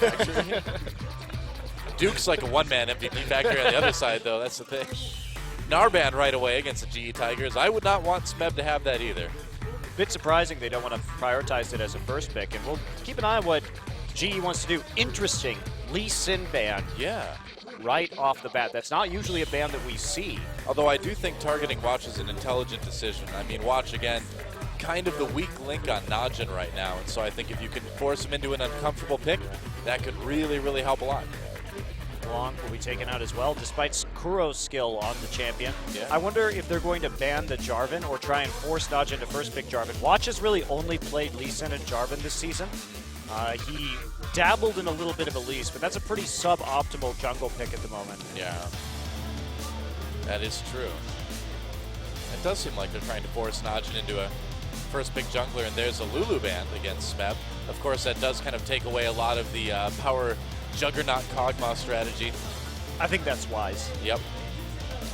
factory. Duke's like a one-man MVP factory on the other side, though. That's the thing. Narband right away against the GE Tigers. I would not want Smeb to have that either. Bit surprising they don't want to prioritize it as a first pick, and we'll keep an eye on what GE wants to do. Interesting, Lee Sin ban. Yeah. Right off the bat. That's not usually a ban that we see. Although I do think targeting Watch is an intelligent decision. I mean, Watch, again, kind of the weak link on Najin right now, and so I think if you can force him into an uncomfortable pick, that could really, really help a lot. Long will be taken out as well, despite Kuro's skill on the champion. Yeah. I wonder if they're going to ban the Jarvan or try and force Najin to first pick Jarvan. Watch has really only played Lee Sin and Jarvan this season. He dabbled in a little bit of Elise, but that's a pretty suboptimal jungle pick at the moment. Yeah, that is true. It does seem like they're trying to force Najin into a first pick jungler, and there's a Lulu ban against Smeb. Of course, that does kind of take away a lot of the power Juggernaut Kog'Maw strategy. I think that's wise. Yep,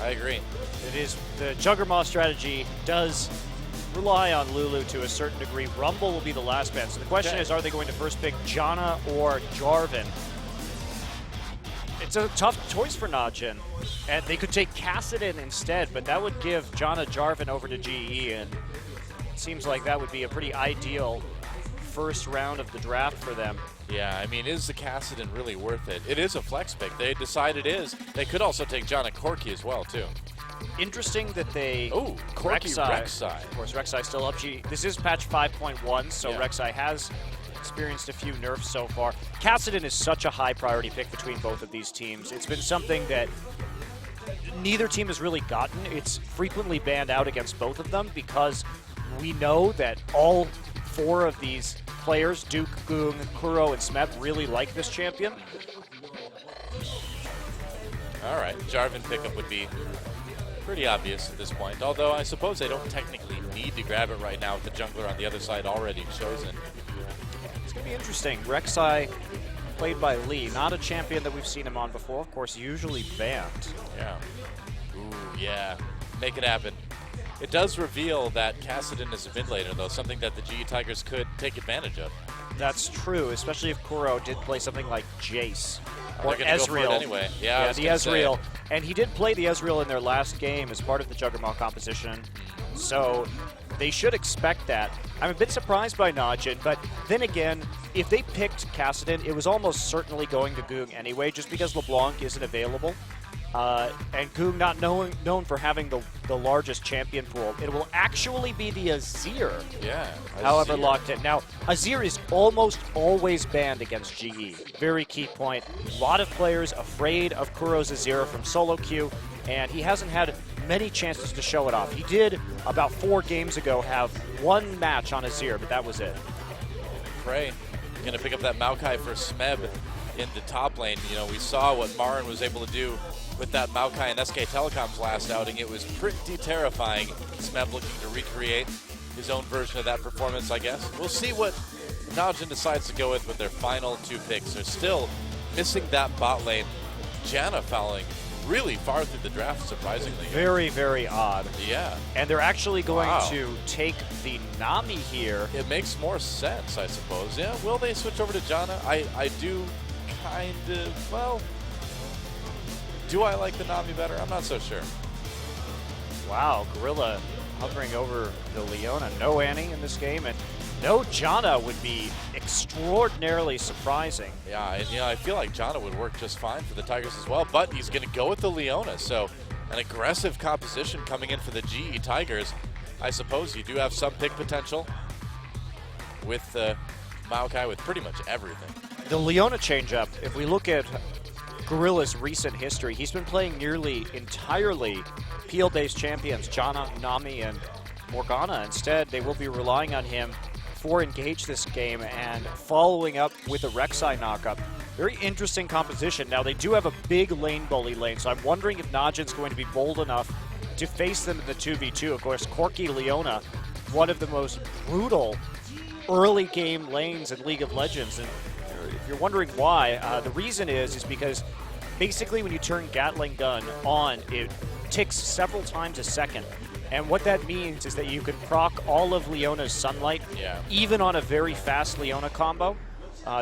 I agree. It is. The Juggernaut strategy does rely on Lulu to a certain degree. Rumble will be the last ban. So the question is, are they going to first pick Janna or Jarvan? It's a tough choice for Najin. And they could take Kassadin instead, but that would give Janna Jarvan over to GE, and it seems like that would be a pretty ideal first round of the draft for them. Yeah, I mean, is the Kassadin really worth it? It is a flex pick. They decide it is. They could also take Janna Corki as well, too. Interesting that they... Oh, Corki Rek'Sai. Of course, Rek'Sai still up. This is patch 5.1, so yeah. Rek'Sai has experienced a few nerfs so far. Kassadin is such a high priority pick between both of these teams. It's been something that neither team has really gotten. It's frequently banned out against both of them because we know that all four of these players, Duke, Goong, Kuro, and Smeb, really like this champion. All right, Jarvan pickup would be pretty obvious at this point, although I suppose they don't technically need to grab it right now with the jungler on the other side already chosen. It's going to be interesting. Rek'Sai, played by Lee, not a champion that we've seen him on before, of course, usually banned. Yeah. Ooh, yeah. Make it happen. It does reveal that Kassadin is a mid laner, though, something that the GE Tigers could take advantage of. That's true, especially if Kuro did play something like Jace. Or Ezreal. Anyway. Yeah, the Ezreal. And he did play the Ezreal in their last game as part of the Juggernaut composition. So they should expect that. I'm a bit surprised by Najin, but then again, if they picked Kassadin, it was almost certainly going to Goong anyway, just because LeBlanc isn't available. And Goong not known for having the largest champion pool. It will actually be the Azir. Yeah. However, locked in. Now, Azir is almost always banned against GE. Very key point. A lot of players afraid of Kuro's Azir from solo queue, and he hasn't had many chances to show it off. He did, about 4 games ago, have one match on Azir, but that was it. Prey going to pick up that Maokai for Smeb in the top lane. You know, we saw what Marin was able to do with that Maokai and SK Telecom's last outing. It was pretty terrifying. Smeb looking to recreate his own version of that performance, I guess. We'll see what Najin decides to go with their final 2 picks. They're still missing that bot lane. Janna fouling really far through the draft, surprisingly. Very, very odd. Yeah. And they're actually going to take the Nami here. It makes more sense, I suppose. Yeah, will they switch over to Janna? I do kind of, well, do I like the Nami better? I'm not so sure. Wow, Gorilla hovering over the Leona. No Annie in this game, and no Janna would be extraordinarily surprising. Yeah, and, you know, I feel like Janna would work just fine for the Tigers as well, but he's going to go with the Leona, so an aggressive composition coming in for the GE Tigers. I suppose you do have some pick potential with Maokai with pretty much everything. The Leona changeup, if we look at Gorilla's recent history, he's been playing nearly entirely peel-based champions, Janna, Nami, and Morgana. Instead, they will be relying on him for Engage this game and following up with a Rek'Sai knockup. Very interesting composition. Now, they do have a big lane bully lane, so I'm wondering if Najin's going to be bold enough to face them in the 2v2. Of course, Corki Leona, one of the most brutal early game lanes in League of Legends. And if you're wondering why, the reason is because basically when you turn Gatling gun on, it ticks several times a second. And what that means is that you can proc all of Leona's Sunlight, even on a very fast Leona combo.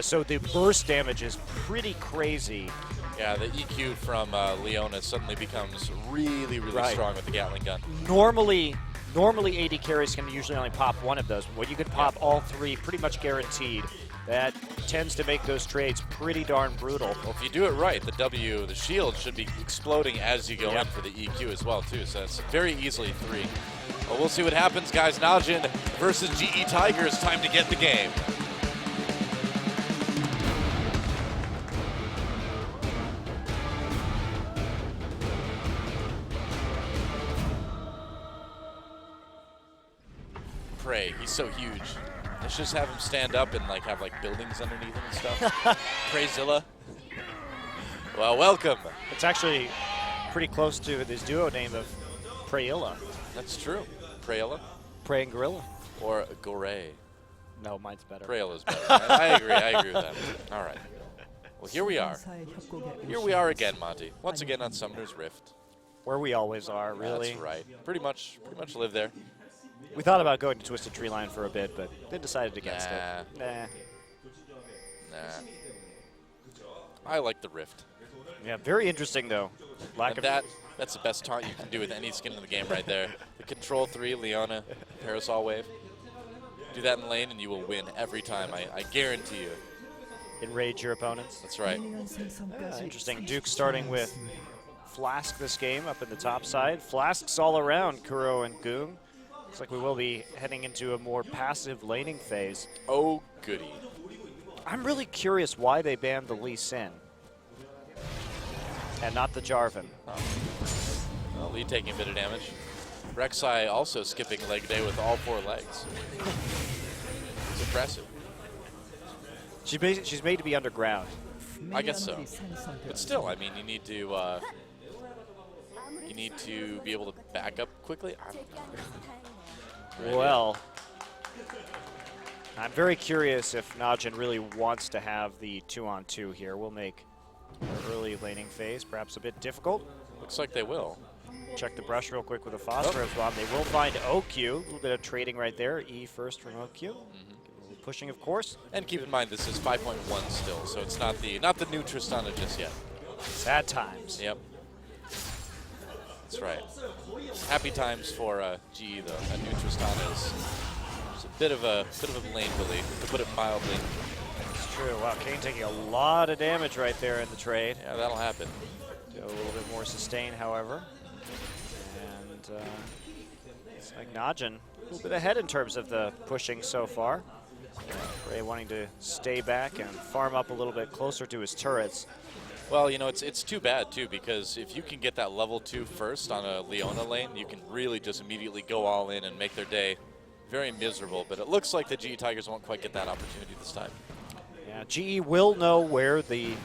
So the burst damage is pretty crazy. Yeah, the EQ from Leona suddenly becomes really, really strong with the Gatling gun. Normally AD carries can usually only pop one of those. But when you can pop all three, pretty much guaranteed, that tends to make those trades pretty darn brutal. Well, if you do it right, the shield should be exploding as you go in for the EQ as well, too. So it's very easily 3. Well, we'll see what happens, guys. Najin versus GE Tigers. Time to get the game. Prey, he's so huge. Let's just have him stand up and have buildings underneath him and stuff. Preyzilla. Well, welcome. It's actually pretty close to his duo name of Preyilla. That's true. Preyilla. Prey and Gorilla. Or Gore. No, mine's better. Preyilla's better. I agree with that. All right. Well, here we are. Here we are again, Monty. Once again on Summoner's Rift. Where we always are, really. That's right. Pretty much live there. We thought about going to Twisted Tree Line for a bit, but then decided against it. Nah. I like the Rift. Yeah, very interesting though. That's the best taunt you can do with any skin in the game right there. The Control 3, Leona, Parasol Wave. Do that in lane and you will win every time. I guarantee you. Enrage your opponents. That's right. Interesting. Duke starting with Flask this game up in the top side. Flasks all around Kuro and Goong. Looks like we will be heading into a more passive laning phase. Oh, goody. I'm really curious why they banned the Lee Sin and not the Jarvan. Oh. Well, Lee taking a bit of damage. Rek'Sai also skipping leg day with all 4 legs. It's impressive. She's made to be underground. I guess so. But still, I mean, you need to be able to back up quickly. I don't know. Well, I'm very curious if Najin really wants to have the 2-on-2 here. We'll make our early laning phase perhaps a bit difficult. Looks like they will. Check the brush real quick with a Phosphorus Bomb. They will find OQ. A little bit of trading right there. E first from OQ. Pushing, of course. And keep in mind, this is 5.1 still, so it's not the new Tristana just yet. Sad times. Yep. That's right. Happy times for GE though. That new Tristana is a bit of a lane bully, to put it mildly. It's true. Wow, Kane taking a lot of damage right there in the trade. Yeah, that'll happen. A little bit more sustain, however. And it's like Najin a little bit ahead in terms of the pushing so far. Ray wanting to stay back and farm up a little bit closer to his turrets. Well, you know, it's too bad, too, because if you can get that level 2 first on a Leona lane, you can really just immediately go all in and make their day very miserable. But it looks like the GE Tigers won't quite get that opportunity this time. Yeah, GE will know where the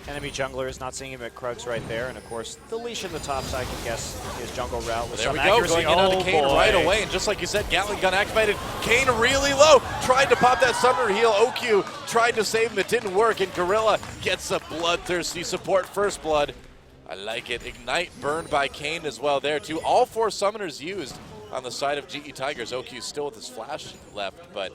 enemy jungler is. Not seeing him at Krugs right there. And, of course, the leash in the top side can guess his jungle route with there some we go, accuracy. going in onto Kane right away. And just like you said, Gatling gun activated. Kane really low. Tried to pop that summoner heal. OQ tried to save him. It didn't work. And Gorilla gets a bloodthirsty support first blood. I like it. Ignite burned by Kane as well there, too. All 4 summoners used on the side of GE Tigers. OQ still with his flash left, but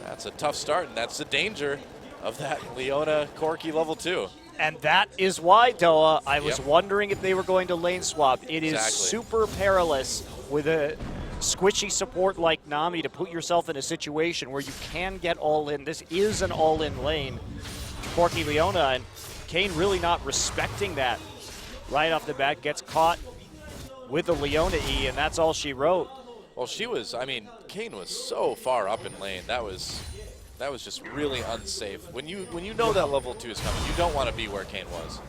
that's a tough start. And that's the danger of that Leona Corki level 2. And that is why, Doa, I was wondering if they were going to lane swap. It is super perilous with a squishy support like Nami to put yourself in a situation where you can get all in. This is an all-in lane to Corki Leona, and Kane really not respecting that. Right off the bat, gets caught with the Leona E, and that's all she wrote. Well, Kane was so far up in lane. That was just really unsafe. When you know that level 2 is coming, you don't want to be where Kane was.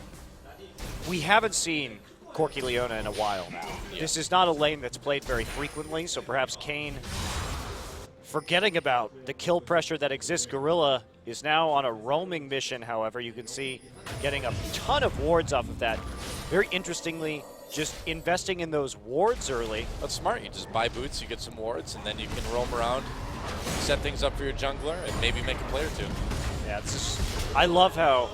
We haven't seen Corki Leona in a while now. Yeah. This is not a lane that's played very frequently, so perhaps Kane, forgetting about the kill pressure that exists, Gorilla is now on a roaming mission, however. You can see getting a ton of wards off of that. Very interestingly, just investing in those wards early. That's smart. You just buy boots, you get some wards, and then you can roam around, set things up for your jungler, and maybe make a play or 2. Yeah, I love how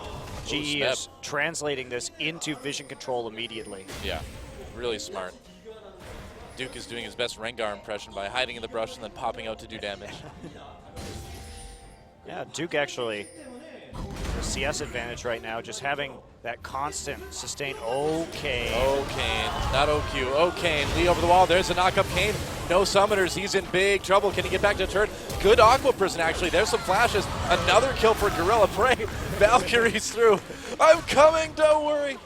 GE is translating this into vision control immediately. Yeah, really smart. Duke is doing his best Rengar impression by hiding in the brush and then popping out to do damage. Yeah, Duke actually, the CS advantage right now, just having that constant, sustained, Kane. Kane, not OQ, Kane, Lee over the wall, there's a knock up, Kane, no summoners, he's in big trouble, can he get back to the turret? Good Aqua Prison actually, there's some flashes, another kill for Gorilla Prey, Valkyrie's through, I'm coming, don't worry.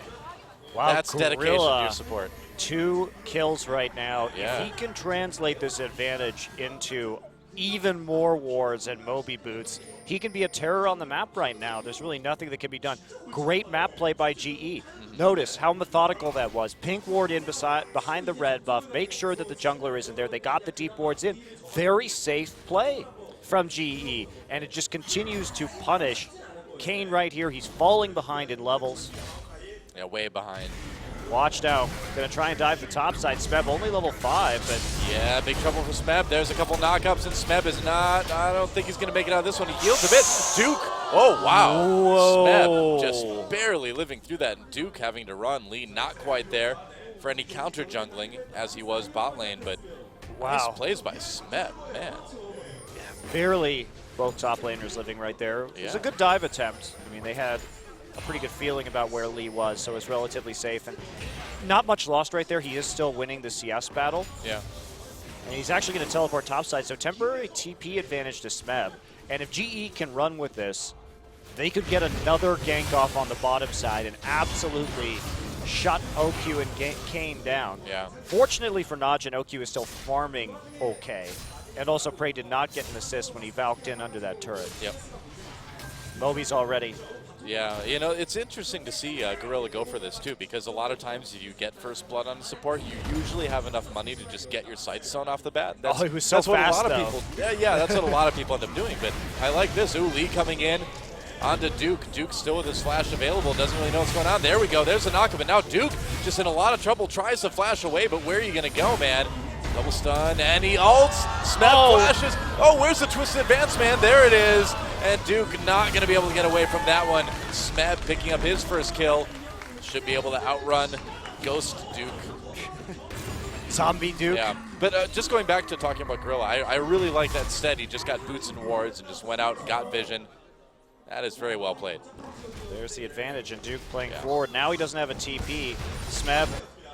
Wow, that's dedication to your support. 2 kills right now. Yeah. If he can translate this advantage into even more wards and Moby boots, he can be a terror on the map right now. There's really nothing that can be done. Great map play by GE. Notice how methodical that was. Pink ward in behind the red buff. Make sure that the jungler isn't there. They got the deep wards in. Very safe play from GE. And it just continues to punish Kane right here. He's falling behind in levels. Yeah, way behind. Watch now. Going to try and dive the top side. Smeb only level 5, but... Yeah, big trouble for Smeb. There's a couple knockups, and Smeb is not... I don't think he's going to make it out of this one. He yields a bit. Duke. Oh, wow. Whoa. Smeb just barely living through that, and Duke having to run. Lee not quite there for any counter jungling, as he was bot lane, but nice plays by Smeb, man. Barely both top laners living right there. It was a good dive attempt. I mean, they had a pretty good feeling about where Lee was, so it's relatively safe. And not much lost right there. He is still winning the CS battle. Yeah. And he's actually going to teleport topside, so temporary TP advantage to Smeb. And if GE can run with this, they could get another gank off on the bottom side and absolutely shut OQ and Kane down. Yeah. Fortunately for Najin, OQ is still farming okay. And also Prey did not get an assist when he valked in under that turret. Yep. Moby's all ready. Yeah, you know, it's interesting to see Gorilla go for this too, because a lot of times if you get first blood on support, you usually have enough money to just get your sight stone off the bat. He was so fast, what a lot though. of people. Yeah, that's what a lot of people end up doing. But I like this. Ooh, Lee coming in onto Duke. Duke still with his flash available, doesn't really know what's going on. There we go. There's a knockup, and now Duke just in a lot of trouble. Tries to flash away, but where are you going to go, man? Double stun, and he ults. Smeb flashes. Oh, where's the twisted advance, man? There it is. And Duke not going to be able to get away from that one. Smeb picking up his first kill. Should be able to outrun Ghost Duke. Zombie Duke. Yeah, but just going back to talking about Gorilla, I really like that stead. He just got boots and wards and just went out and got vision. That is very well played. There's the advantage, and Duke playing forward. Now he doesn't have a TP. Smeb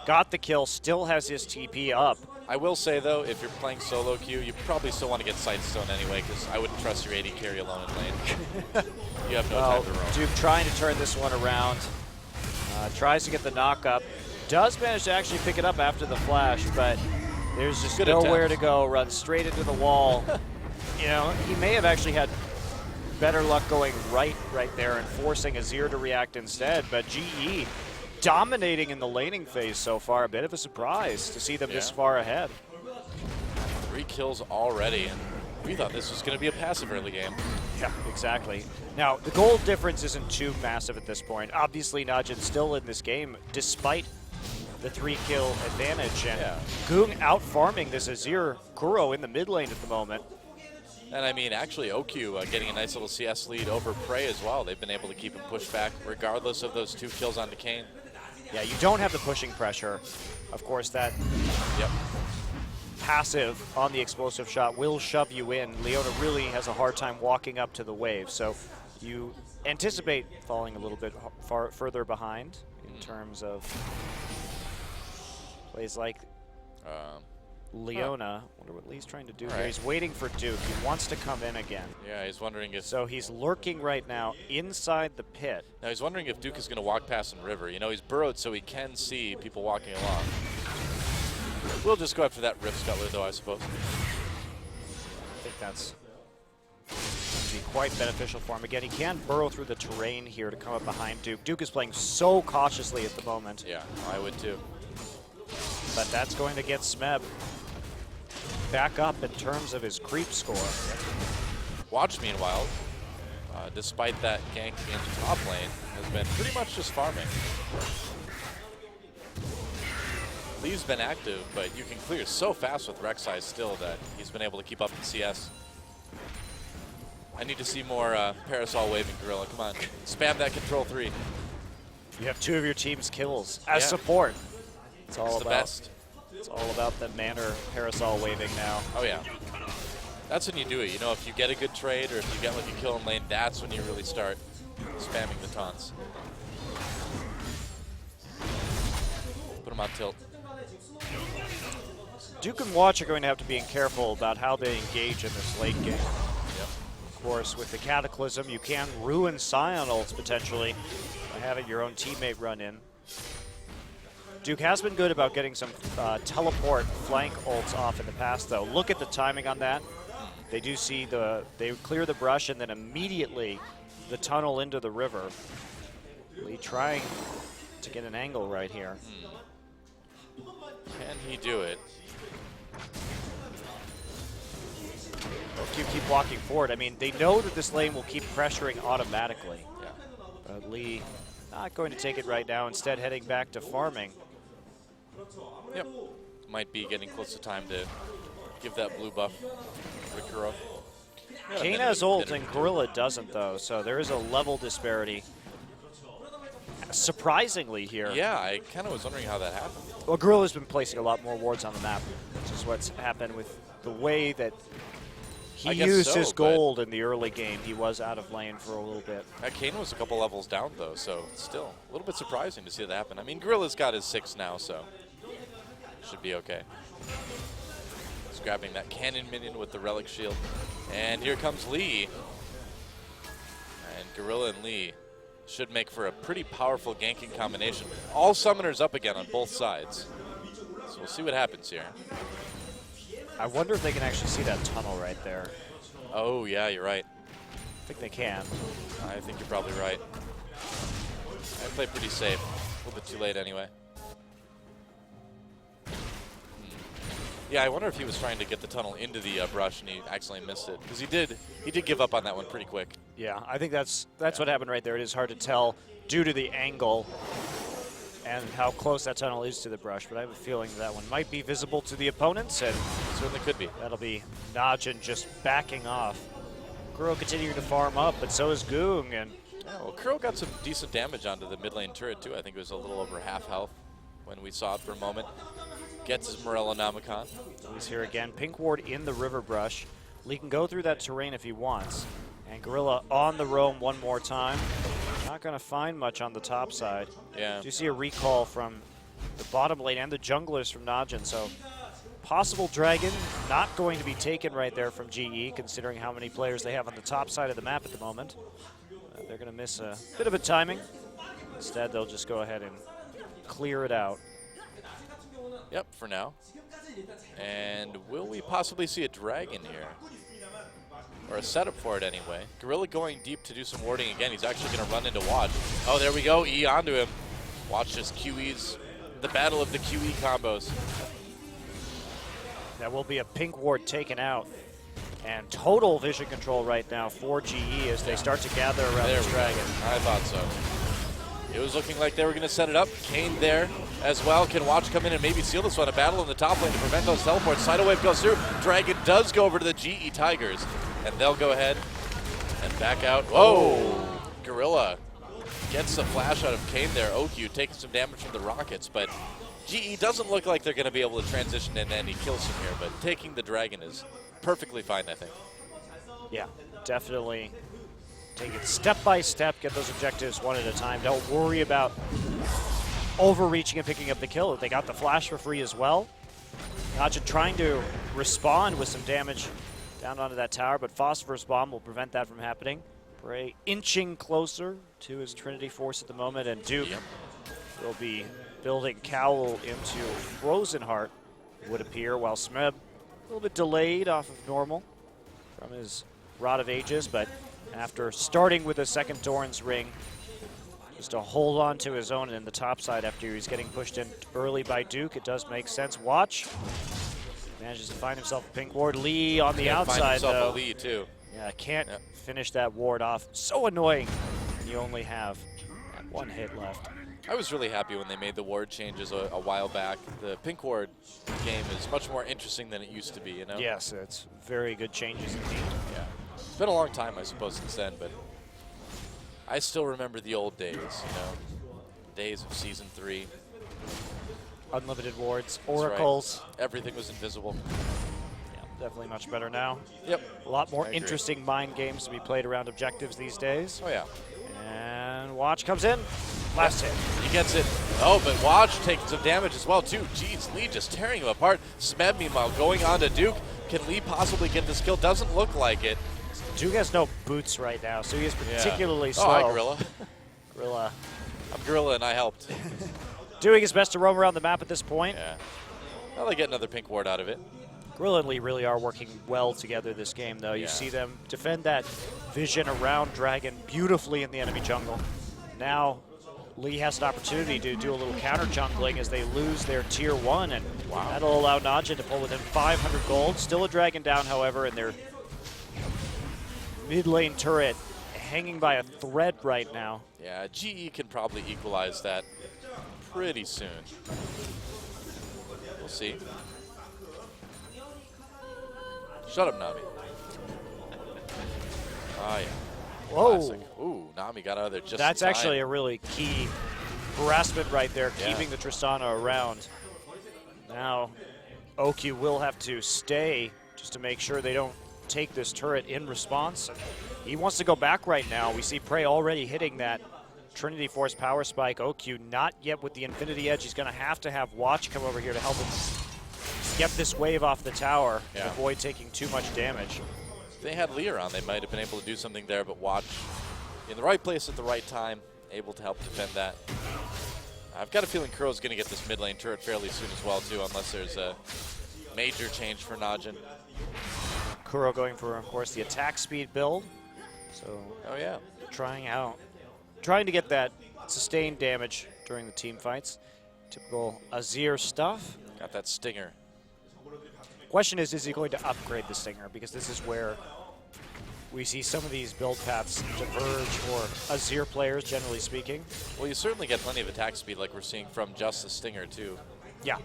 got the kill, still has his TP up. I will say, though, if you're playing solo queue, you probably still want to get Sightstone anyway, because I wouldn't trust your AD carry alone in lane. You have no time to roam. Duke trying to turn this one around. Tries to get the knock-up. Does manage to actually pick it up after the flash, but there's just nowhere to go. Runs straight into the wall. You know, he may have actually had better luck going right there and forcing Azir to react instead, but GE dominating in the laning phase so far. A bit of a surprise to see them this far ahead. 3 kills already, and we thought this was going to be a passive early game. Yeah, exactly. Now, the goal difference isn't too massive at this point. Obviously, Najin's still in this game, despite the 3-kill advantage. And Goong out-farming this Azir Kuro in the mid lane at the moment. And I mean, actually, OQ getting a nice little CS lead over Prey as well. They've been able to keep him pushed back, regardless of those 2 kills onto Kane. Yeah, you don't have the pushing pressure. Of course, that passive on the explosive shot will shove you in. Leona really has a hard time walking up to the wave, so you anticipate falling a little bit further behind in terms of plays like Leona. Wonder what Lee's trying to do here. He's waiting for Duke. He wants to come in again. Yeah, he's wondering if... So he's lurking right now inside the pit. Now he's wondering if Duke is going to walk past in River. You know, he's burrowed so he can see people walking along. We'll just go after that Rift Scuttler, though, I suppose. I think that's going to be quite beneficial for him. Again, he can burrow through the terrain here to come up behind Duke. Duke is playing so cautiously at the moment. Yeah, I would too. But that's going to get Smeb back up in terms of his creep score. Watch, meanwhile, despite that gank into top lane, has been pretty much just farming. Lee's been active, but you can clear so fast with Rek'Sai still that he's been able to keep up in CS. I need to see more Parasol waving Gorilla. Come on, spam that control 3. You have 2 of your team's kills as support. It's all the best. It's all about the Manor Parasol waving now. Oh yeah. That's when you do it. You know, if you get a good trade or if you get like a kill in lane, that's when you really start spamming the taunts. Put him on tilt. Duke and Watch are going to have to be careful about how they engage in this late game. Yep. Of course, with the Cataclysm, you can ruin Scion ults potentially by having your own teammate run in. Duke has been good about getting some teleport flank ults off in the past, though. Look at the timing on that. They do see they clear the brush and then immediately the tunnel into the river. Lee trying to get an angle right here. Can he do it? You keep walking forward. I mean, they know that this lane will keep pressuring automatically. Yeah. But Lee not going to take it right now, instead heading back to farming. Yep. Might be getting close to time to give that blue buff to Kuro. Kane has ult and Gorilla doesn't, though, so there is a level disparity. Surprisingly here. Yeah, I kind of was wondering how that happened. Well, Gorilla's been placing a lot more wards on the map, which is what's happened with the way that he used his gold in the early game. He was out of lane for a little bit. Kane was a couple levels down, though, so still a little bit surprising to see that happen. I mean, Gorilla's got his 6 now, so should be okay. He's grabbing that cannon minion with the relic shield. And here comes Lee. And Gorilla and Lee should make for a pretty powerful ganking combination. All summoners up again on both sides. So we'll see what happens here. I wonder if they can actually see that tunnel right there. Oh, yeah, you're right. I think they can. I think you're probably right. I play pretty safe. A little bit too late anyway. Yeah, I wonder if he was trying to get the tunnel into the brush and he accidentally missed it. Because he did give up on that one pretty quick. Yeah, I think that's what happened right there. It is hard to tell due to the angle and how close that tunnel is to the brush, but I have a feeling that one might be visible to the opponents, and certainly could be. That'll be Najin just backing off. Kuro continuing to farm up, but so is Goong. And yeah, well, Kuro got some decent damage onto the mid lane turret too. I think it was a little over half health when we saw it for a moment. Gets his Morello Namicon. He's here again. Pink ward in the river brush. Lee can go through that terrain if he wants. And Gorilla on the roam one more time. Not going to find much on the top side. Yeah. Do you see a recall from the bottom lane and the junglers from Najin? So possible dragon not going to be taken right there from GE, considering how many players they have on the top side of the map at the moment. They're going to miss a bit of a timing. Instead, they'll just go ahead and clear it out. Yep, for now. And will we possibly see a dragon here? Or a setup for it anyway. Gorilla going deep to do some warding again. He's actually going to run into Watch. Oh, there we go. E onto him. Watch just QEs. The battle of the QE combos. That will be a pink ward taken out. And total vision control right now for GE as they start to gather around this dragon. I thought so. It was looking like they were going to set it up. Kane there as well. Can Watch come in and maybe seal this one? A battle in the top lane to prevent those teleports. Tidal Wave goes through. Dragon does go over to the GE Tigers. And they'll go ahead and back out. Whoa! Gorilla gets the flash out of Kane there. OQ taking some damage from the rockets. But GE doesn't look like they're going to be able to transition into any kills from here. But taking the dragon is perfectly fine, I think. Yeah, definitely. Take it step by step, get those objectives one at a time. Don't worry about overreaching and picking up the kill. They got the flash for free as well. Najin trying to respond with some damage down onto that tower, but Phosphorus Bomb will prevent that from happening. Bray inching closer to his Trinity Force at the moment, and Duke will be building Cowl into Frozen Heart, it would appear, while Smeb a little bit delayed off of normal from his Rod of Ages, but after starting with a second Doran's Ring, just to hold on to his own in the top side after he's getting pushed in early by Duke, it does make sense. Watch manages to find himself a pink ward. Lee on the outside, find himself though. A Lee too. Yeah, can't finish that ward off. So annoying. You only have one hit left. I was really happy when they made the ward changes a while back. The pink ward game is much more interesting than it used to be, you know? Yes, it's very good changes indeed. Yeah. It's been a long time, I suppose, since then, but I still remember the old days, you know? Days of Season 3. Unlimited wards, oracles. Right. Everything was invisible. Yeah. Definitely much better now. Yep. A lot more I agree. interesting mind games to be played around objectives these days. Oh, yeah. And Watch comes in. Last hit. He gets it. Oh, but Watch takes some damage as well, too. Jeez, Lee just tearing him apart. Smeb, meanwhile, going on to Duke. Can Lee possibly get this kill? Doesn't look like it. Duke has no boots right now, so he is particularly slow. Oh, hi, Gorilla. Gorilla. I'm Gorilla, and I helped. Doing his best to roam around the map at this point. Yeah. Well, they get another pink ward out of it. Gorilla and Lee really are working well together this game, though. You see them defend that vision around Dragon beautifully in the enemy jungle. Now, Lee has an opportunity to do a little counter jungling as they lose their tier 1, and that'll allow Najin to pull within 500 gold. Still a Dragon down, however, and their mid lane turret hanging by a thread right now. Yeah, GE can probably equalize that pretty soon. We'll see. Shut up, Nami. Oh, yeah. Whoa. Classic. Ooh, Nami got out of there just That's in time. actually a really key harassment right there, keeping the Tristana around. Now, OQ will have to stay just to make sure they don't take this turret in response. He wants to go back right now. We see Prey already hitting that Trinity Force power spike. OQ not yet with the Infinity Edge. He's going to have Watch come over here to help him get this wave off the tower and avoid taking too much damage. If they had Lee around, they might have been able to do something there, but Watch in the right place at the right time, able to help defend that. I've got a feeling Kuro's going to get this mid lane turret fairly soon as well, too, unless there's a major change for Najin. Kuro going for, of course, the attack speed build. So, trying to get that sustained damage during the team fights. Typical Azir stuff. Got that stinger. Question is he going to upgrade the stinger? Because this is where we see some of these build paths diverge for Azir players, generally speaking. Well, you certainly get plenty of attack speed like we're seeing from just the stinger, too. Yeah.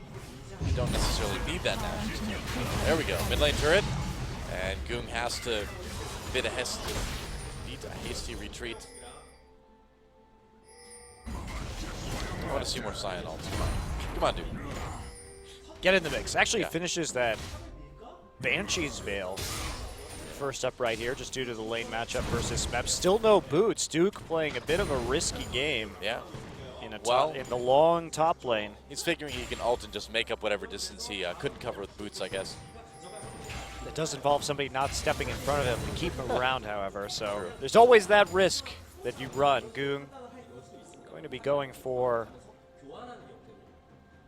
You don't necessarily need that now. There we go. Mid lane turret. And Goong has to beat a hasty retreat. I want to see more Scion ults. Come on, dude. Get in the mix. Actually finishes that Banshee's Veil first up right here, just due to the lane matchup versus Smeb. Still no boots. Duke playing a bit of a risky game. Yeah. In the long top lane. He's figuring he can ult and just make up whatever distance he couldn't cover with boots, I guess. It does involve somebody not stepping in front of him to keep him around, however. So there's always that risk that you run. Goong going to be going for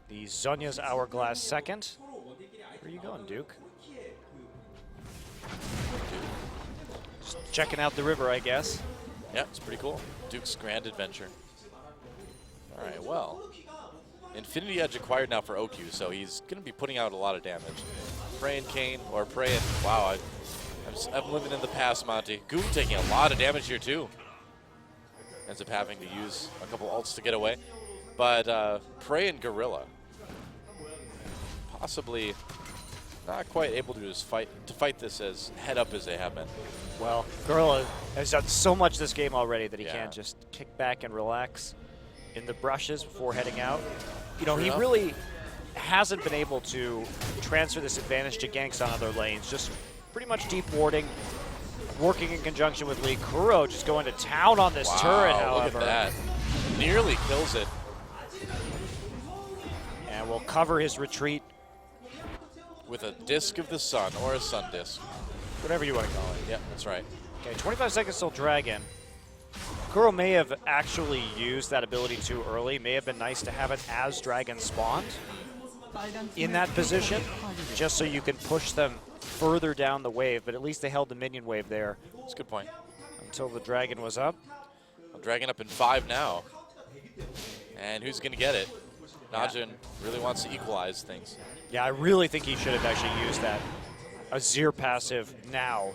the Zhonya's Hourglass second. Where are you going, Duke? Just checking out the river, I guess. Yeah, it's pretty cool. Duke's Grand Adventure. All right, well. Infinity Edge acquired now for OQ, so he's going to be putting out a lot of damage. Prey and Kane, or Prey and... Wow, I'm living in the past, Monty. Goong taking a lot of damage here, too. Ends up having to use a couple ults to get away. But Prey and Gorilla, possibly not quite able to just fight this as head up as they have been. Well, Gorilla has done so much this game already that he can't just kick back and relax in the brushes before heading out. You know, he really hasn't been able to transfer this advantage to ganks on other lanes. Just pretty much deep warding, working in conjunction with Lee. Kuro just going to town on this turret, however. Look at that. Nearly kills it. And will cover his retreat with a disc of the sun, or a sun disc. Whatever you want to call it. Yeah, that's right. Okay, 25 seconds till Dragon. Kuro may have actually used that ability too early. May have been nice to have it as Dragon spawned in that position, just so you can push them further down the wave, but at least they held the minion wave there. That's a good point. Until the Dragon was up. Well, Dragon up in 5 now. And who's going to get it? Najin really wants to equalize things. Yeah, I really think he should have actually used that Azir passive now.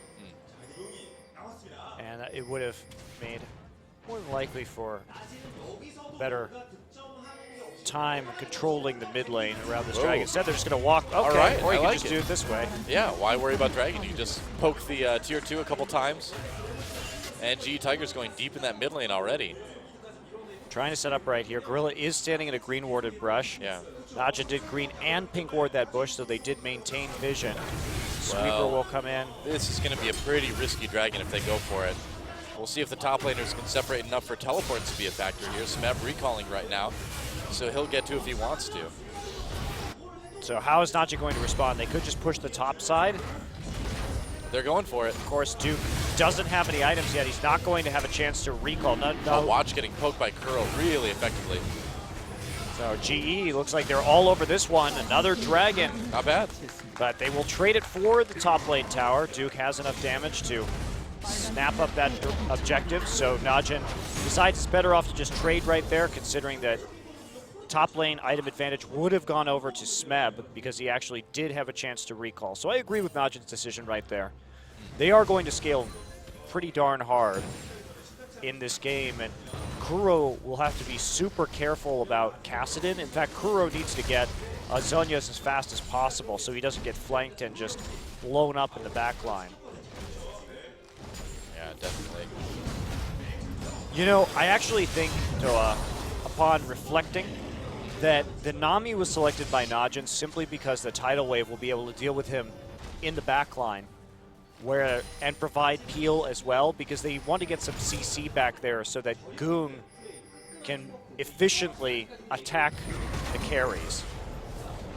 And it would have made more than likely for better time controlling the mid lane around this Dragon. Instead, they're just going to walk. Okay, all right, or you I can like just it. do it this way. Yeah, why worry about Dragon? You just poke the tier 2 a couple times. And GE Tiger's going deep in that mid lane already. Trying to set up right here. Gorilla is standing in a green warded brush. Yeah. Najin did green and pink ward that bush, so they did maintain vision. Sweeper will come in. This is going to be a pretty risky dragon if they go for it. We'll see if the top laners can separate enough for teleports to be a factor here. Smeb recalling right now, so he'll get to if he wants to. So how is Najin going to respond? They could just push the top side. They're going for it. Of course, Duke doesn't have any items yet. He's not going to have a chance to recall. Oh, watch getting poked by Kuro really effectively. So GE looks like they're all over this one. Another dragon. Not bad. But they will trade it for the top lane tower. Duke has enough damage to snap up that objective. So Najin decides it's better off to just trade right there, considering that top lane item advantage would have gone over to Smeb because he actually did have a chance to recall. So I agree with Najin's decision right there. They are going to scale pretty darn hard in this game, and Kuro will have to be super careful about Kassadin. In fact, Kuro needs to get Zhonya's as fast as possible so he doesn't get flanked and just blown up in the back line. Yeah, definitely. You know, I actually think, Toa, upon reflecting, that the Nami was selected by Najin simply because the tidal wave will be able to deal with him in the back line and provide peel as well, because they want to get some CC back there so that Goon can efficiently attack the carries.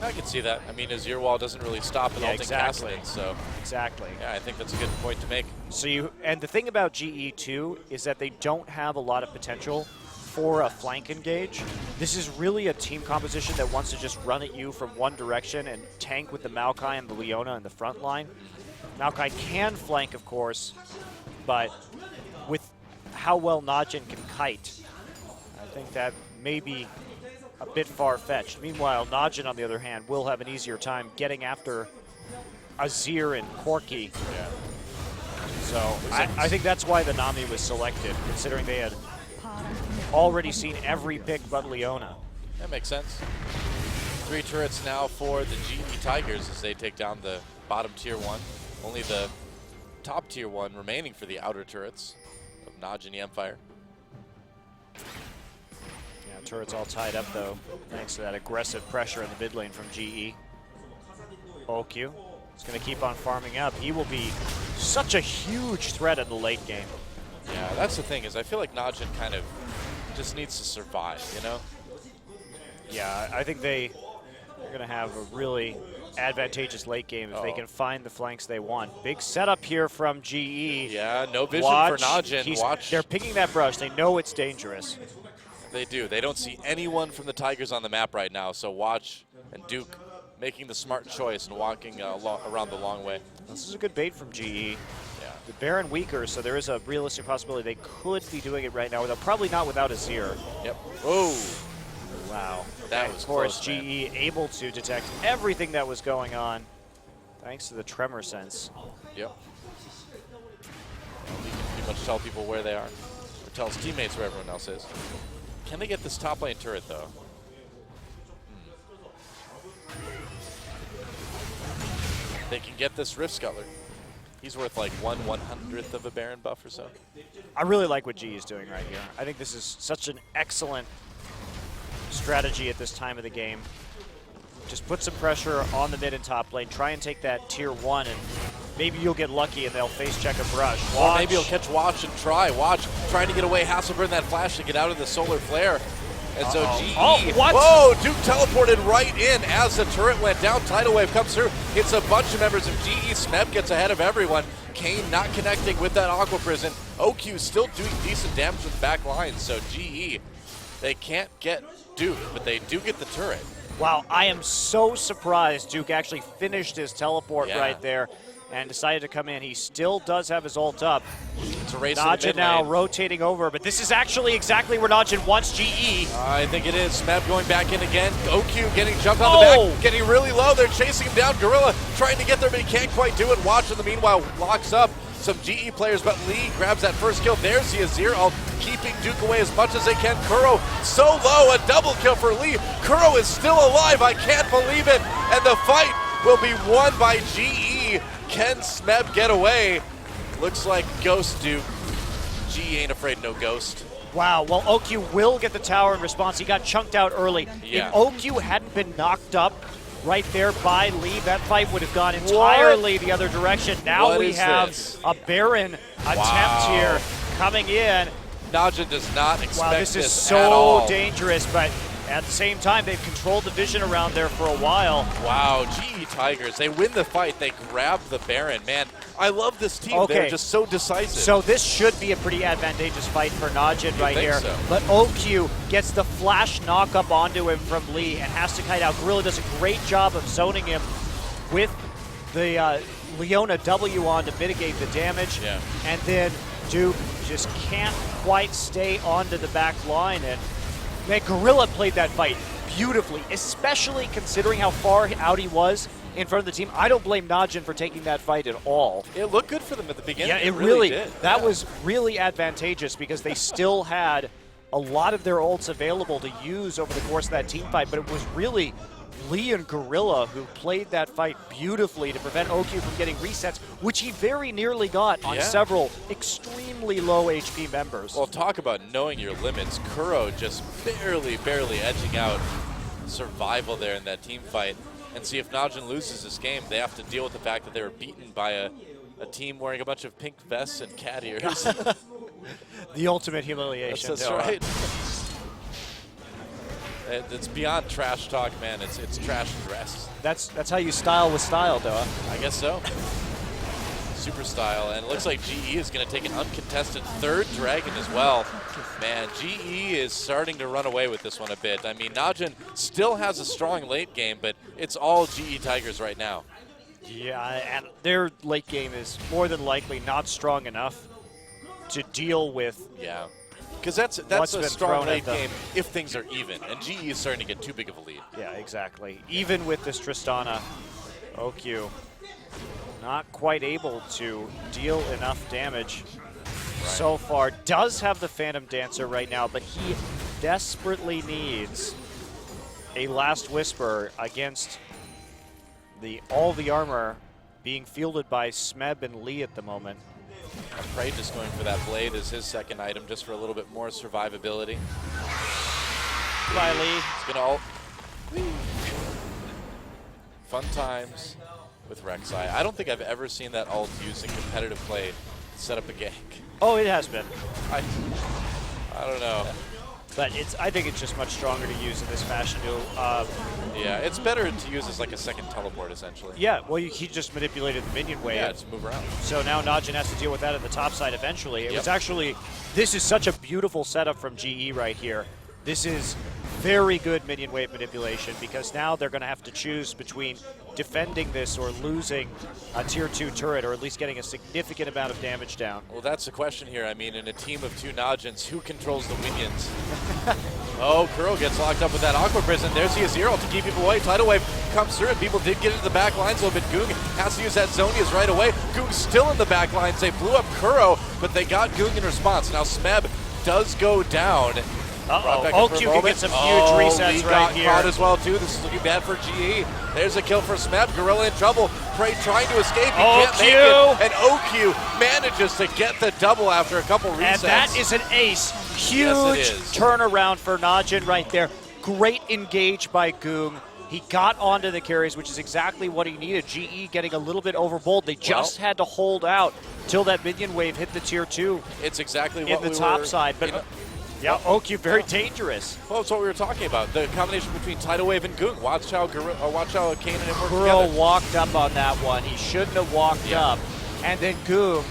I can see that. I mean, his ear wall doesn't really stop an ulting Kassadin, so exactly. Yeah, I think that's a good point to make. So and the thing about GE too is that they don't have a lot of potential for a flank engage. This is really a team composition that wants to just run at you from one direction and tank with the Maokai and the Leona in the front line. Maokai can flank, of course, but with how well Najin can kite, I think that may be a bit far-fetched. Meanwhile, Najin, on the other hand, will have an easier time getting after Azir and Corki. Yeah. So I think that's why the Nami was selected, considering they had already seen every pick but Leona. That makes sense. 3 turrets now for the GE Tigers as they take down the bottom tier 1. Only the top tier 1 remaining for the outer turrets of Najin e-mFire. Yeah, turrets all tied up though, thanks to that aggressive pressure in the mid lane from GE. OQ is going to keep on farming up. He will be such a huge threat in the late game. Yeah, that's the thing, is I feel like Najin kind of just needs to survive, you know? Yeah, I think they're going to have a really advantageous late game if they can find the flanks they want. Big setup here from GE. Yeah, no vision for Najin. Watch. They're picking that brush. They know it's dangerous. They do. They don't see anyone from the Tigers on the map right now, so watch and Duke making the smart choice and walking around the long way. This is a good bait from GE. Yeah. The Baron weaker, so there is a realistic possibility they could be doing it right now, though probably not without Azir. Yep. Whoa. Wow. That was of course, close, GE man. able to detect everything that was going on, thanks to the tremor sense. Yep. He can pretty much tell people where they are, or tell his teammates where everyone else is. Can they get this top lane turret, though? They can get this Rift Scuttler. He's worth like 1/100th of a Baron buff or so. I really like what GE is doing right here. I think this is such an excellent strategy at this time of the game. Just put some pressure on the mid and top lane. Try and take that tier 1, and maybe you'll get lucky and they'll face check a brush. Or maybe he'll catch Watch and try. Watch trying to get away. Has to burn that flash to get out of the solar flare. And so GE, whoa, Duke teleported right in as the turret went down. Tidal wave comes through, hits a bunch of members of GE. Smeb gets ahead of everyone. Kane not connecting with that Aqua Prison. OQ still doing decent damage with the back line. So GE, they can't get Duke, but they do get the turret. Wow, I am so surprised Duke actually finished his teleport right there and decided to come in. He still does have his ult up. It's a race Najin now rotating over, but this is actually exactly where Najin wants GE. I think it is. Smeb going back in again. OQ getting jumped on the back, getting really low. They're chasing him down. Gorilla trying to get there, but he can't quite do it. Watch in the meanwhile locks up some GE players, but Lee grabs that first kill. There's the Azir, all keeping Duke away as much as they can. Kuro so low, a double kill for Lee. Kuro is still alive. I can't believe it. And the fight will be won by GE. Can Smeb get away? Looks like Ghost Duke. GE ain't afraid no Ghost. Wow, well, OQ will get the tower in response. He got chunked out early. Yeah. If OQ hadn't been knocked up right there by Lee. That fight would have gone entirely the other direction. Now What we is have this? a Baron attempt here coming in. Najin does not expect Wow, this is at so all. dangerous, but at the same time, they've controlled the vision around there for a while. Wow, GE Tigers, they win the fight. They grab the Baron. Man, I love this team. Okay. They're just so decisive. So this should be a pretty advantageous fight for Najin right here. so? But OQ gets the flash knock up onto him from Lee and has to kite out. Gorilla does a great job of zoning him with the Leona W on to mitigate the damage. Yeah. And then Duke just can't quite stay onto the back line. And man, Gorilla played that fight beautifully, especially considering how far out he was in front of the team. I don't blame Najin for taking that fight at all. it looked good for them at the beginning. Yeah, it really really did. that Yeah. was really advantageous because they still had a lot of their ults available to use over the course of that team fight, but it was really Lee and Gorilla who played that fight beautifully to prevent OQ from getting resets, which he very nearly got on Yeah. several extremely low HP members. Well, talk about knowing your limits. Kuro just barely edging out survival there in that team fight. And see, if Najin loses this game, they have to deal with the fact that they were beaten by a team wearing a bunch of pink vests and cat ears. The ultimate humiliation. That's Noah. right. It's beyond trash talk, man. It's trash dress. That's how you style with style, Doa. I guess so. Super style, and it looks like GE is going to take an uncontested third dragon as well. Man, GE is starting to run away with this one a bit. I mean, Najin still has a strong late game, but it's all GE Tigers right now. Yeah, and their late game is more than likely not strong enough to deal with. Yeah, because that's What's a been strong thrown at late them. game if things are even, and GE is starting to get too big of a lead. Yeah, exactly. Even with this Tristana, OQ not quite able to deal enough damage so far. Does have the Phantom Dancer right now, but he desperately needs a Last Whisper against all the armor being fielded by Smeb and Lee at the moment. Prey just going for that blade as his second item, just for a little bit more survivability. By Lee. He's gonna ult. Fun times with Rek'Sai. I don't think I've ever seen that ult used in competitive play to set up a gank. Oh, it has been. I don't know. But I think it's just much stronger to use in this fashion. Yeah, it's better to use as like a second teleport, essentially. Yeah, well, he just manipulated the minion wave. Yeah, just move around. So now Najin has to deal with that at the top side eventually. It Yep. was actually, this is such a beautiful setup from GE right here. This is very good minion wave manipulation because now they're going to have to choose between defending this or losing a tier 2 turret, or at least getting a significant amount of damage down. Well, that's the question here. I mean, in a team of two Najins, who controls the minions? Oh, Kuro gets locked up with that Aqua Prison. There's the Azir ult to keep people away. Tidal Wave comes through, and people did get into the back lines a little bit. Goong has to use that Zonia's right away. Goong's still in the back lines. They blew up Kuro, but they got Goong in response. Now Smeb does go down. Uh-oh, Back up for a OQ can moment. get some huge Oh, resets Lee right got here. caught as well, too. This is looking bad for GE. There's a kill for Smeb. Gorilla in trouble. Prey trying to escape. He can't make it. And OQ manages to get the double after a couple resets. And that is an ace. Huge Yes, it is. turnaround for Najin right there. Great engage by Goong. He got onto the carries, which is exactly what he needed. GE getting a little bit overbold. They just had to hold out till that minion wave hit the tier 2 It's exactly in what the we top were, side. But yeah, OQ very dangerous. Well, that's what we were talking about. The combination between Tidal Wave and Goong. Watch how Kane and him work Kuro together. walked up on that one. He shouldn't have walked up. And then Goong,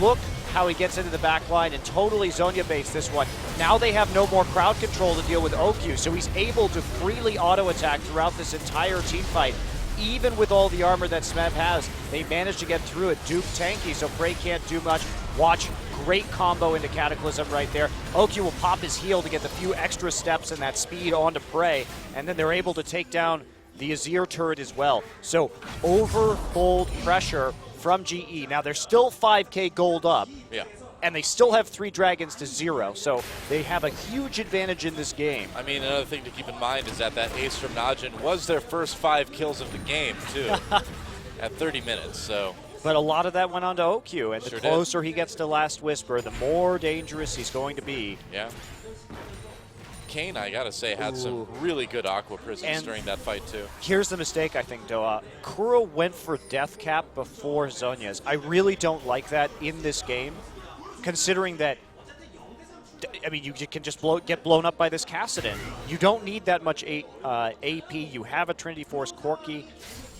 look how he gets into the back line and totally Zonia based this one. Now they have no more crowd control to deal with OQ, so he's able to freely auto attack throughout this entire team fight. Even with all the armor that Smeb has, they managed to get through it. Duke tanky, so Prey can't do much. Watch, great combo into Cataclysm right there. OQ will pop his heal to get the few extra steps and that speed onto Prey, and then they're able to take down the Azir turret as well. So overbold pressure from GE. Now they're still 5k gold up. Yeah. And they still have 3 dragons to 0, so they have a huge advantage in this game. I mean, another thing to keep in mind is that ace from Najin was their first 5 kills of the game, too, at 30 minutes, so. But a lot of that went on to OQ, and the Sure closer he gets to Last Whisper, the more dangerous he's going to be. Yeah. Kane, I gotta say, had some really good Aqua Prisms during that fight too. Here's the mistake, I think, Doa. Kuro went for Death Cap before Zhonya's. I really don't like that in this game, considering that, I mean, you can just get blown up by this Kassadin. You don't need that much AP. You have a Trinity Force Corki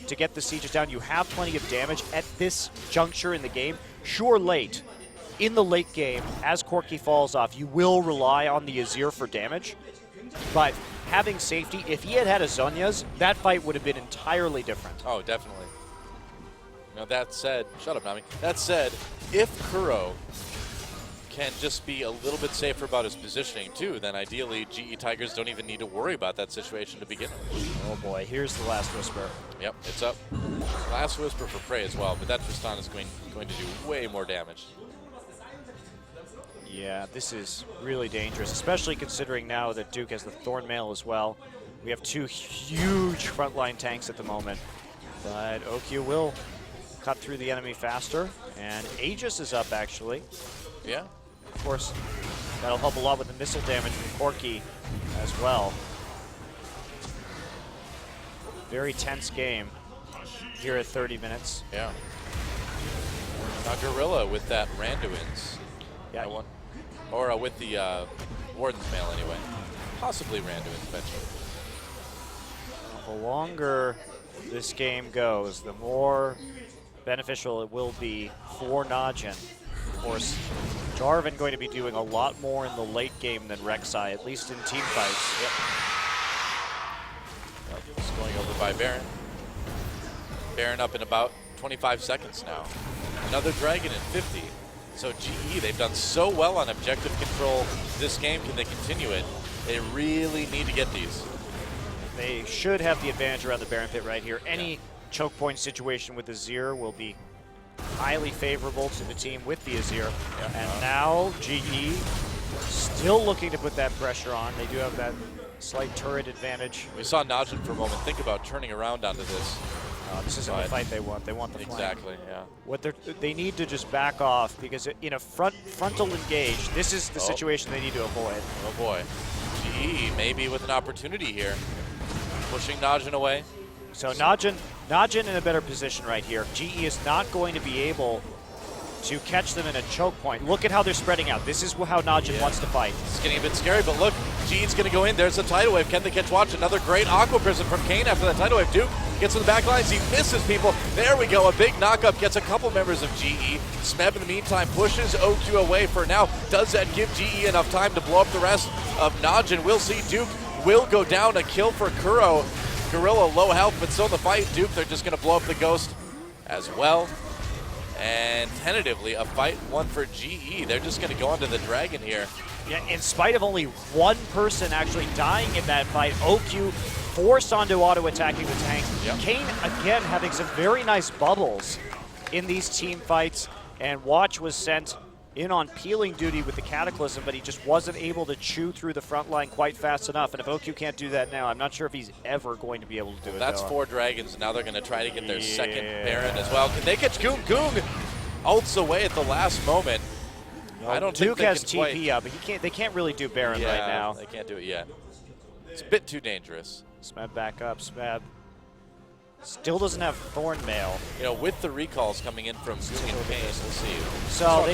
to get the sieges down. You have plenty of damage at this juncture in the game. Sure, late. In the late game, as Corki falls off, you will rely on the Azir for damage. But having safety, if he had had a Zhonya's, that fight would have been entirely different. Oh, definitely. Now that said, shut up, Nami. That said, if Kuro can just be a little bit safer about his positioning too, then ideally GE Tigers don't even need to worry about that situation to begin with. Oh boy, here's the Last Whisper. Yep, it's up. Last Whisper for Prey as well, but that Tristan is going to do way more damage. Yeah, this is really dangerous, especially considering now that Duke has the Thornmail as well. We have two huge frontline tanks at the moment, but OQ will cut through the enemy faster, and Aegis is up actually. Yeah. Of course, that'll help a lot with the missile damage from Corki as well. Very tense game here at 30 minutes. Yeah. Now Gorilla with that Randuin's. Yeah. Or with the Warden's Mail anyway. Possibly Randuin's eventually. The longer this game goes, the more beneficial it will be for Najin. Of course, Jarvan going to be doing a lot more in the late game than Rek'Sai, at least in team fights. Yep. Just going over by Baron. Baron up in about 25 seconds now. Another Dragon in 50. So GE, they've done so well on objective control this game. Can they continue it? They really need to get these. They should have the advantage around the Baron pit right here. Any choke point situation with Azir will be highly favorable to the team with the Azir. And now GE still looking to put that pressure on. They do have that slight turret advantage. We saw Najin for a moment think about turning around onto this. This isn't the fight they want. They want the flank. Exactly, yeah. What they need to just back off, because in a frontal engage, this is the situation they need to avoid. Oh boy. GE maybe with an opportunity here. Pushing Najin away. So Najin in a better position right here. GE is not going to be able to catch them in a choke point. Look at how they're spreading out. This is how Najin wants to fight. It's getting a bit scary, but look, GE's going to go in. There's a tidal wave. Can they catch watch? Another great Aqua Prism from Kane after that tidal wave. Duke gets in the back lines. He misses people. There we go. A big knockup gets a couple members of GE. Smeb in the meantime pushes OQ away for now. Does that give GE enough time to blow up the rest of Najin? We'll see. Duke will go down. A kill for Kuro. Gorilla low health, but still in the fight. Duke, they're just going to blow up the Ghost as well. And tentatively, a fight won for GE. They're just going to go onto the Dragon here. Yeah, in spite of only one person actually dying in that fight, OQ forced onto auto-attacking the tank. Yep. Kane, again, having some very nice bubbles in these team fights. And Watch was sent in on peeling duty with the Cataclysm, but he just wasn't able to chew through the front line quite fast enough. And if OQ can't do that now, I'm not sure if he's ever going to be able to do it. That's 4 Dragons. Now they're going to try to get their second Baron as well. Can they catch Goong? Goong ults away at the last moment. No, I don't Duke think has they can TP up, but they can't really do Baron right now. They can't do it yet. It's a bit too dangerous. Smeb back up. Smeb still doesn't have Thornmail. You know, with the recalls coming in from Goong and Kane, we'll see. So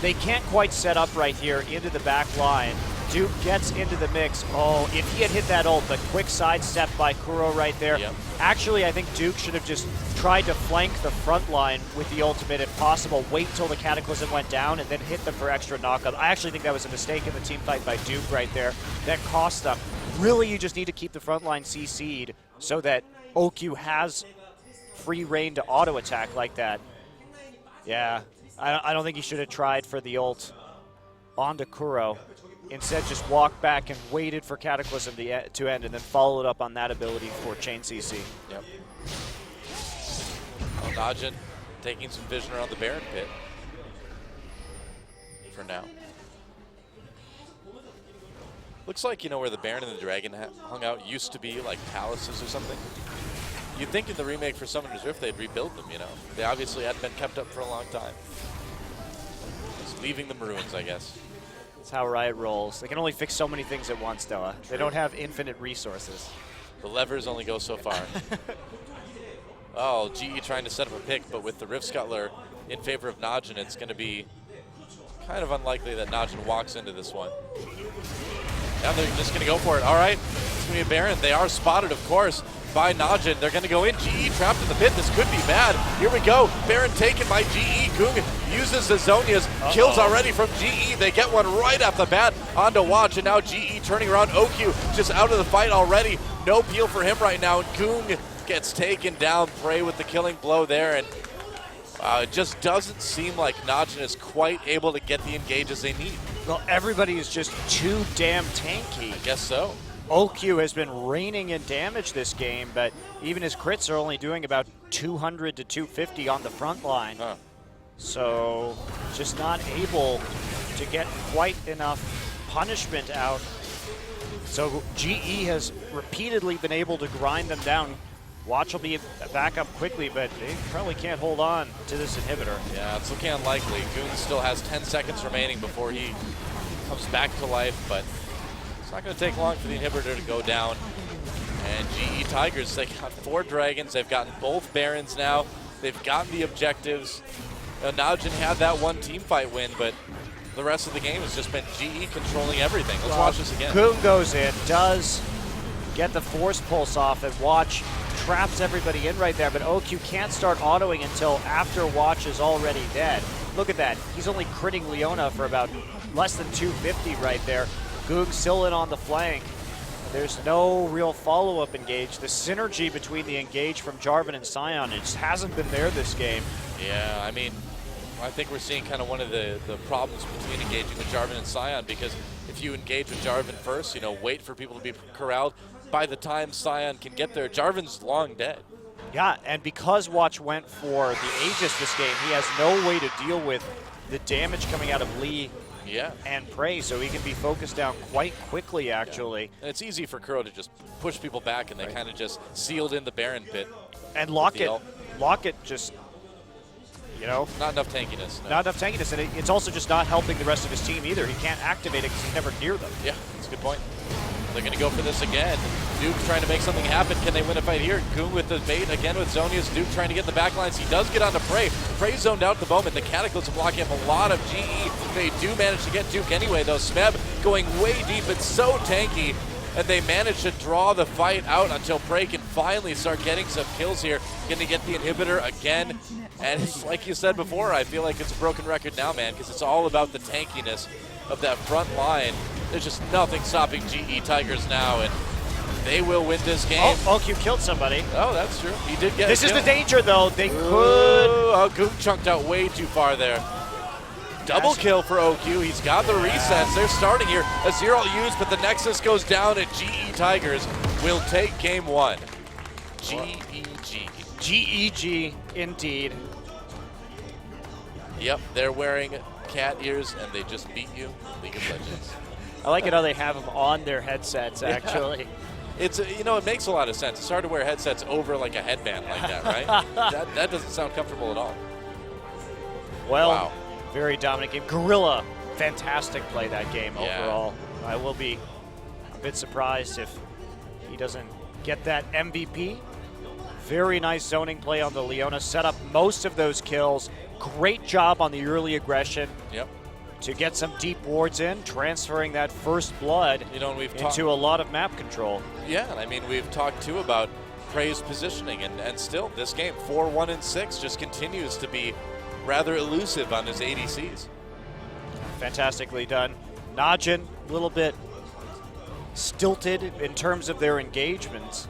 they can't quite set up right here into the back line. Duke gets into the mix. Oh, if he had hit that ult, the quick sidestep by Kuro right there. Yep. Actually, I think Duke should have just tried to flank the front line with the ultimate if possible. Wait till the Cataclysm went down and then hit them for extra knockup. I actually think that was a mistake in the team fight by Duke right there. That cost them. Really, you just need to keep the front line CC'd so that OQ has free reign to auto-attack like that. Yeah, I don't think he should have tried for the ult onto Kuro. Instead, just walked back and waited for Cataclysm to end and then followed up on that ability for Chain CC. Yep. Well, Najin taking some vision around the Baron pit for now. Looks like, you know, where the Baron and the Dragon hung out used to be like palaces or something. You'd think in the remake for Summoner's Rift they'd rebuild them, you know. They obviously hadn't been kept up for a long time. Just leaving the ruins, I guess. That's how Riot rolls. They can only fix so many things at once, Della. They don't have infinite resources. The levers only go so far. Oh, GE trying to set up a pick, but with the Rift Scuttler in favor of Najin, it's going to be kind of unlikely that Najin walks into this one. Now they're just going to go for it. All right, it's going to be a Baron. They are spotted, of course, by Najin. They're going to go in. GE trapped in the pit. This could be bad. Here we go. Baron taken by GE. Goong uses the Zonias. Kills already from GE. They get one right off the bat onto Watch, and now GE turning around. OQ just out of the fight already. No peel for him right now. Goong gets taken down. Prey with the killing blow there, and it just doesn't seem like Najin is quite able to get the engages they need. Well, everybody is just too damn tanky. I guess so. OQ has been reigning in damage this game, but even his crits are only doing about 200 to 250 on the front line. Huh. So just not able to get quite enough punishment out. So GE has repeatedly been able to grind them down. Watch will be back up quickly, but they probably can't hold on to this inhibitor. Yeah, it's looking unlikely. Goon still has 10 seconds remaining before he comes back to life, but it's not going to take long for the inhibitor to go down. And GE Tigers, they got 4 Dragons. They've gotten both Barons now. They've gotten the objectives. Najin had that one team fight win, but the rest of the game has just been GE controlling everything. Let's watch this again. Goon goes in, does get the force pulse off, and Watch traps everybody in right there, but OQ can't start autoing until after Watch is already dead. Look at that. He's only critting Leona for about less than 250 right there. Goog still in on the flank. There's no real follow-up engage. The synergy between the engage from Jarvan and Sion, it just hasn't been there this game. Yeah, I mean, I think we're seeing kind of one of the problems between engaging with Jarvan and Sion, because if you engage with Jarvan first, you know, wait for people to be corralled, by the time Sion can get there, Jarvan's long dead. Yeah, and because Watch went for the Aegis this game, he has no way to deal with the damage coming out of Lee and Prey, so he can be focused down quite quickly, actually. Yeah. And it's easy for Kuro to just push people back, and they kind of just sealed in the Baron pit. And Locket just, you know. Not enough tankiness. No. Not enough tankiness, and it's also just not helping the rest of his team either. He can't activate it because he's never near them. Yeah, that's a good point. They're going to go for this again. Duke trying to make something happen. Can they win a fight here? Goon with the bait again with Zonius. Duke trying to get in the back lines. He does get onto Prey. Prey zoned out at the moment. The Cataclysm blocking up a lot of GE. They do manage to get Duke anyway, though. Smeb going way deep. It's so tanky. And they manage to draw the fight out until Prey can finally start getting some kills here. Going to get the inhibitor again. And it's like you said before, I feel like it's a broken record now, man, because it's all about the tankiness of that front line. There's just nothing stopping GE Tigers now, and they will win this game. Oh, OQ killed somebody. Oh, that's true. He did get This is kill. the danger, though. They could. Oh, Goon chunked out way too far there. Double kill for OQ. He's got the resets. They're starting here. A 0 used, but the Nexus goes down, and GE Tigers will take game 1. GEG. GEG, indeed. Yep, they're wearing cat ears, and they just beat you in League of Legends. I like it how they have them on their headsets, actually. Yeah. It's, you know, it makes a lot of sense. It's hard to wear headsets over like a headband like that, right? that doesn't sound comfortable at all. Well, wow. Very dominant game. Gorilla, fantastic play that game overall. I will be a bit surprised if he doesn't get that MVP. Very nice zoning play on the Leona. Set up most of those kills. Great job on the early aggression. Yep. To get some deep wards in, transferring that first blood into a lot of map control. Yeah, and I mean, we've talked too about Prey's positioning, and still this game, 4-1-6, just continues to be rather elusive on his ADCs. Fantastically done. Najin, a little bit stilted in terms of their engagements.